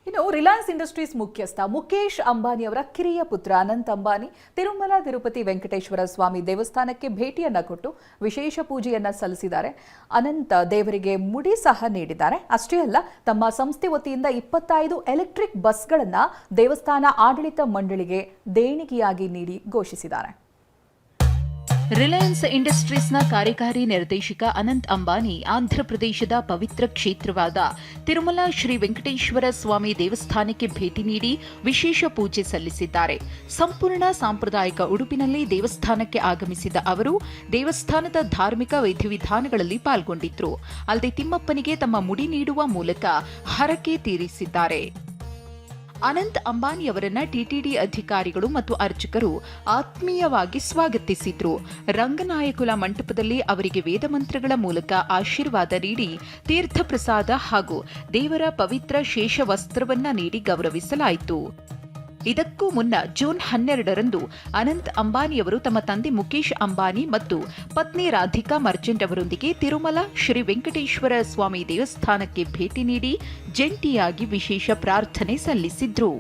ಇನ್ನು ರಿಲಯನ್ಸ್ ಇಂಡಸ್ಟ್ರೀಸ್ ಮುಖ್ಯಸ್ಥ ಮುಕೇಶ್ ಅಂಬಾನಿ ಅವರ ಕಿರಿಯ ಪುತ್ರ ಅನಂತ್ ಅಂಬಾನಿ ತಿರುಮಲ ತಿರುಪತಿ ವೆಂಕಟೇಶ್ವರ ಸ್ವಾಮಿ ದೇವಸ್ಥಾನಕ್ಕೆ ಭೇಟಿಯನ್ನ ಕೊಟ್ಟು ವಿಶೇಷ ಪೂಜೆಯನ್ನ ಸಲ್ಲಿಸಿದ್ದಾರೆ. ಅನಂತ್ ದೇವರಿಗೆ ಮುಡಿ ಸಹ ನೀಡಿದ್ದಾರೆ. ಅಷ್ಟೇ ಅಲ್ಲ, ತಮ್ಮ ಸಂಸ್ಥೆ ವತಿಯಿಂದ 25 ಎಲೆಕ್ಟ್ರಿಕ್ ಬಸ್ಗಳನ್ನು ದೇವಸ್ಥಾನ ಆಡಳಿತ ಮಂಡಳಿಗೆ ದೇಣಿಗೆಯಾಗಿ ನೀಡಿ ಘೋಷಿಸಿದ್ದಾರೆ. ರಿಲಯನ್ಸ್ ಇಂಡಸ್ಟ್ರೀಸ್ನ ಕಾರ್ಯಕಾರಿ ನಿರ್ದೇಶಕ ಅನಂತ್ ಅಂಬಾನಿ ಆಂಧ್ರಪ್ರದೇಶದ ಪವಿತ್ರ ಕ್ಷೇತ್ರವಾದ ತಿರುಮಲ ಶ್ರೀ ವೆಂಕಟೇಶ್ವರ ಸ್ವಾಮಿ ದೇವಸ್ಥಾನಕ್ಕೆ ಭೇಟಿ ನೀಡಿ ವಿಶೇಷ ಪೂಜೆ ಸಲ್ಲಿಸಿದ್ದಾರೆ. ಸಂಪೂರ್ಣ ಸಾಂಪ್ರದಾಯಿಕ ಉಡುಪಿನಲ್ಲಿ ದೇವಸ್ಥಾನಕ್ಕೆ ಆಗಮಿಸಿದ ಅವರು ದೇವಸ್ಥಾನದ ಧಾರ್ಮಿಕ ವಿಧಿವಿಧಾನಗಳಲ್ಲಿ ಪಾಲ್ಗೊಂಡಿದ್ರು. ಅಲ್ಲದೆ ತಿಮ್ಮಪ್ಪನಿಗೆ ತಮ್ಮ ಮುಡಿ ನೀಡುವ ಮೂಲಕ ಹರಕೆ ತೀರಿಸಿದ್ದಾರೆ. ಅನಂತ್ ಅಂಬಾನಿ ಅವರನ್ನ ಟಿಟಿಡಿ ಅಧಿಕಾರಿಗಳು ಮತ್ತು ಅರ್ಚಕರು ಆತ್ಮೀಯವಾಗಿ ಸ್ವಾಗತಿಸಿದ್ರು. ರಂಗನಾಯಕುಲ ಮಂಟಪದಲ್ಲಿ ಅವರಿಗೆ ವೇದ ಮಂತ್ರಗಳ ಮೂಲಕ ಆಶೀರ್ವಾದ ನೀಡಿ ತೀರ್ಥ ಪ್ರಸಾದ ಹಾಗೂ ದೇವರ ಪವಿತ್ರ ಶೇಷ ವಸ್ತ್ರವನ್ನ ನೀಡಿ ಗೌರವಿಸಲಾಯಿತು. ಇದಕ್ಕೂ ಮುನ್ನ ಜೂನ್ 12ರಂದು ಅನಂತ್ ಅಂಬಾನಿಯವರು ತಮ್ಮ ತಂದೆ ಮುಕೇಶ್ ಅಂಬಾನಿ ಮತ್ತು ಪತ್ನಿ ರಾಧಿಕಾ ಮರ್ಚೆಂಟ್ ಅವರೊಂದಿಗೆ ತಿರುಮಲ ಶ್ರೀ ವೆಂಕಟೇಶ್ವರ ಸ್ವಾಮಿ ದೇವಸ್ಥಾನಕ್ಕೆ ಭೇಟಿ ನೀಡಿ ಜಂಟಿಯಾಗಿ ವಿಶೇಷ ಪ್ರಾರ್ಥನೆ ಸಲ್ಲಿಸಿದ್ರು.